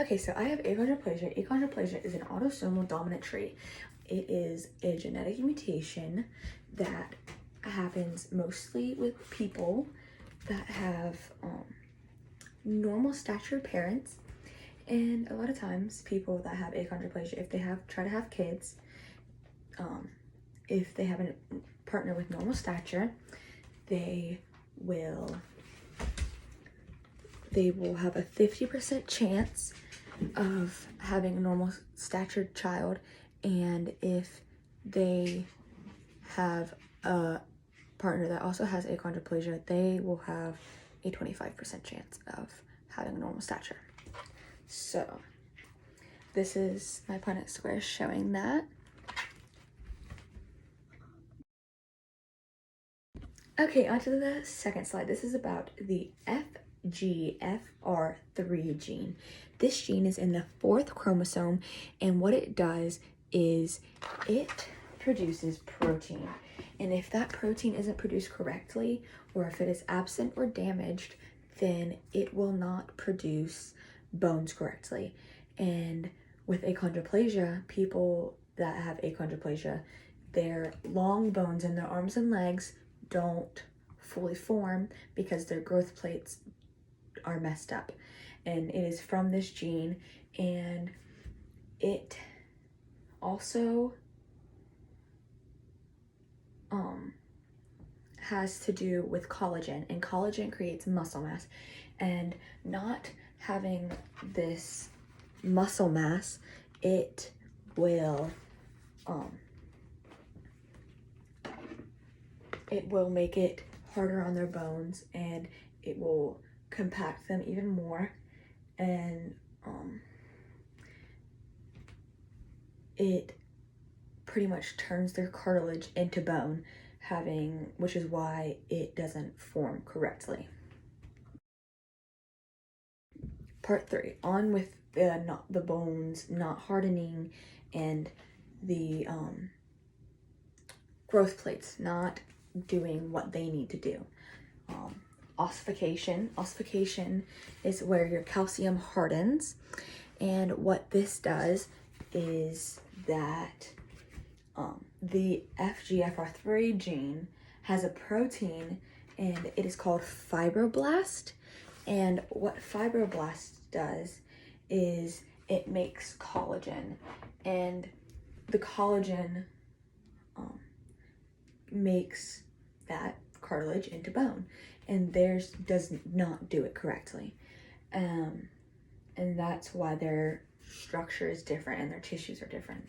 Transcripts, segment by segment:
Okay, so I have achondroplasia. Achondroplasia is an autosomal dominant trait. It is a genetic mutation that happens mostly with people that have normal stature parents, and a lot of times people that have achondroplasia, if they try to have kids, if they have a partner with normal stature, they will have a 50% chance of having a normal statured child, and if they have a partner that also has achondroplasia, they will have a 25% chance of having a normal stature. So this is my Punnett square showing that. Okay, onto the second slide. This is about the FGFR3 gene. This gene is in the 4th chromosome, and what it does is it produces protein. And if that protein isn't produced correctly, or if it is absent or damaged, then it will not produce bones correctly. And with achondroplasia, people that have achondroplasia, their long bones in their arms and legs don't fully form because their growth plates are messed up. And it is from this gene, and it also has to do with collagen, and collagen creates muscle mass, and not having this muscle mass, it will make it harder on their bones, and it will compact them even more, and it pretty much turns their cartilage into bone, which is why it doesn't form correctly. Part 3, on with the bones not hardening and the growth plates not doing what they need to do. Ossification. Ossification is where your calcium hardens, and what this does is that the FGFR3 gene has a protein, and it is called fibroblast. And what fibroblast does is it makes collagen, and the collagen makes that cartilage into bone, and theirs does not do it correctly. And that's why their structure is different and their tissues are different.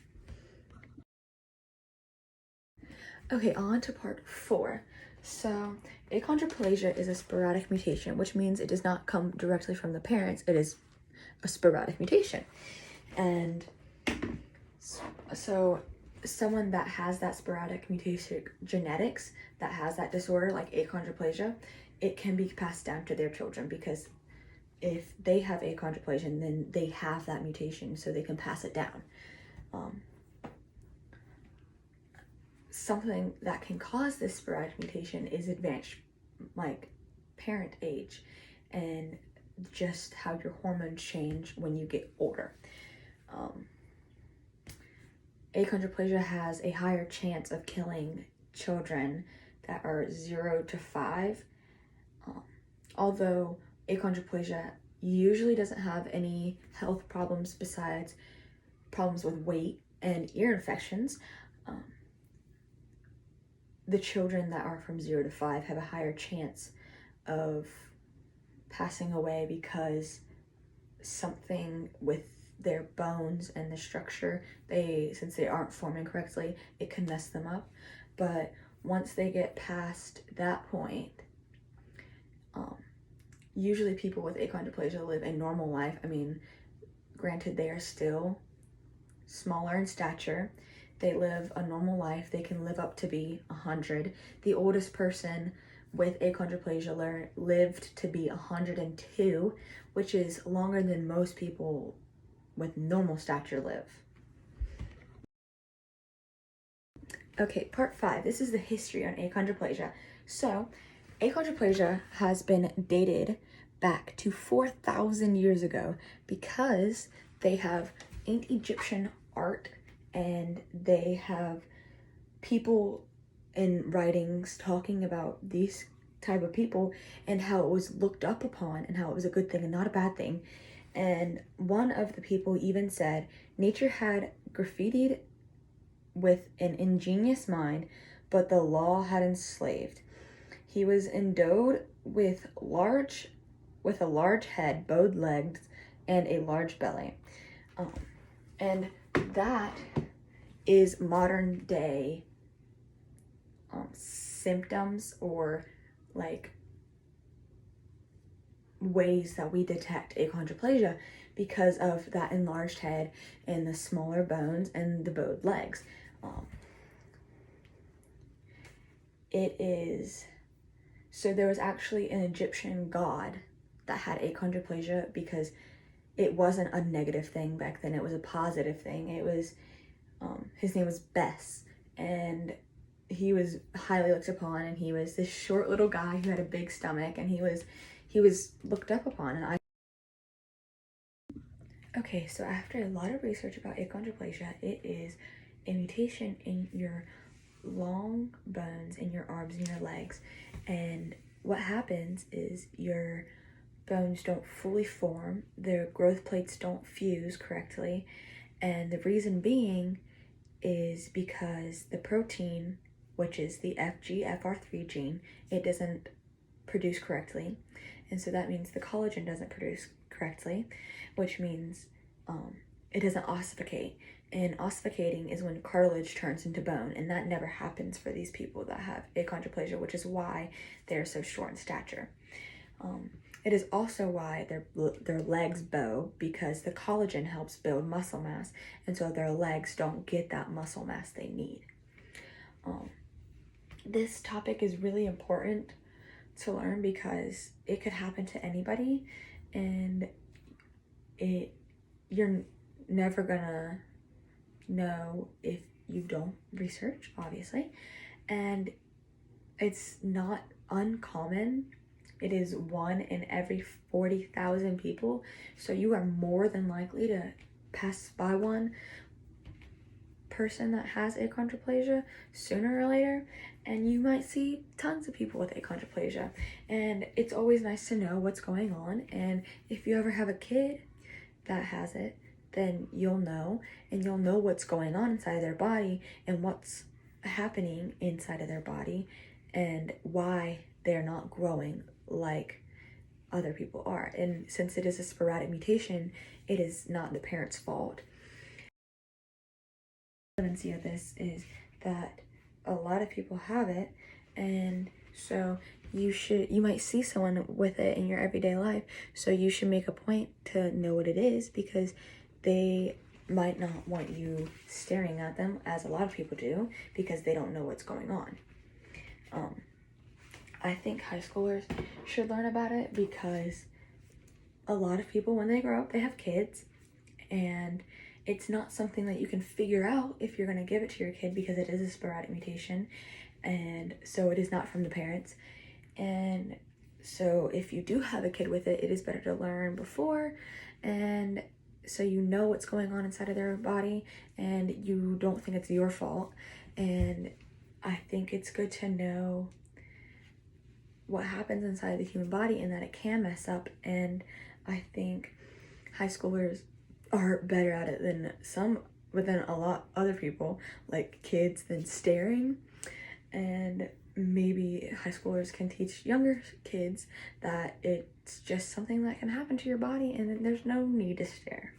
Okay, on to part 4. So achondroplasia is a sporadic mutation, which means it does not come directly from the parents. It is a sporadic mutation. And so someone that has that sporadic mutation genetics, that has that disorder like achondroplasia, it can be passed down to their children, because if they have achondroplasia, then they have that mutation, so they can pass it down. Something that can cause this sporadic mutation is advanced, like parent age, and just how your hormones change when you get older. Achondroplasia has a higher chance of killing children that are 0 to 5, although achondroplasia usually doesn't have any health problems besides problems with weight and ear infections. The children that are from 0 to 5 have a higher chance of passing away because something with their bones and the structure, since they aren't forming correctly, it can mess them up. But once they get past that point, usually people with achondroplasia live a normal life. I mean, granted, they are still smaller in stature. They live a normal life. They can live up to be 100. The oldest person with achondroplasia lived to be 102, which is longer than most people with normal stature live. Okay, part 5. This is the history on achondroplasia. So, achondroplasia has been dated back to 4,000 years ago because they have ancient Egyptian art and they have people in writings talking about these type of people and how it was looked up upon and how it was a good thing and not a bad thing. And one of the people even said nature had graffitied with an ingenious mind, but the law had enslaved. He was endowed with a large head, bowed legs, and a large belly. And that is modern day symptoms or like ways that we detect achondroplasia because of that enlarged head and the smaller bones and the bowed legs. So there was actually an Egyptian god that had achondroplasia because it wasn't a negative thing back then, it was a positive thing. It was his name was Bess, and he was highly looked upon, and he was this short little guy who had a big stomach, and he was looked up upon. And okay, so after a lot of research about achondroplasia, it is a mutation in your long bones in your arms and your legs, and what happens is your bones don't fully form, their growth plates don't fuse correctly, and the reason being is because the protein, which is the FGFR3 gene, it doesn't produce correctly, and so that means the collagen doesn't produce correctly, which means it doesn't ossificate. And ossificating is when cartilage turns into bone, and that never happens for these people that have achondroplasia, which is why they're so short in stature. It is also why their legs bow, because the collagen helps build muscle mass, and so their legs don't get that muscle mass they need. This topic is really important to learn because it could happen to anybody, and you're never gonna know if you don't research, obviously, and it's not uncommon. It is 1 in every 40,000 people, so you are more than likely to pass by one person that has achondroplasia sooner or later, and you might see tons of people with achondroplasia, and it's always nice to know what's going on. And if you ever have a kid that has it, then you'll know, and you'll know what's going on inside of their body and what's happening inside of their body and why they're not growing like other people are. And since it is a sporadic mutation, it is not the parent's fault. The evidence of this is that a lot of people have it, and so you might see someone with it in your everyday life, so you should make a point to know what it is, because they might not want you staring at them, as a lot of people do, because they don't know what's going on. I think high schoolers should learn about it because a lot of people, when they grow up, they have kids, and it's not something that you can figure out if you're going to give it to your kid, because it is a sporadic mutation, and so it is not from the parents. And so if you do have a kid with it, it is better to learn before, and so you know what's going on inside of their body and you don't think it's your fault. And I think it's good to know what happens inside the human body and that it can mess up. And I think high schoolers are better at it than a lot other people, like kids, than staring. And maybe high schoolers can teach younger kids that it's just something that can happen to your body and there's no need to stare.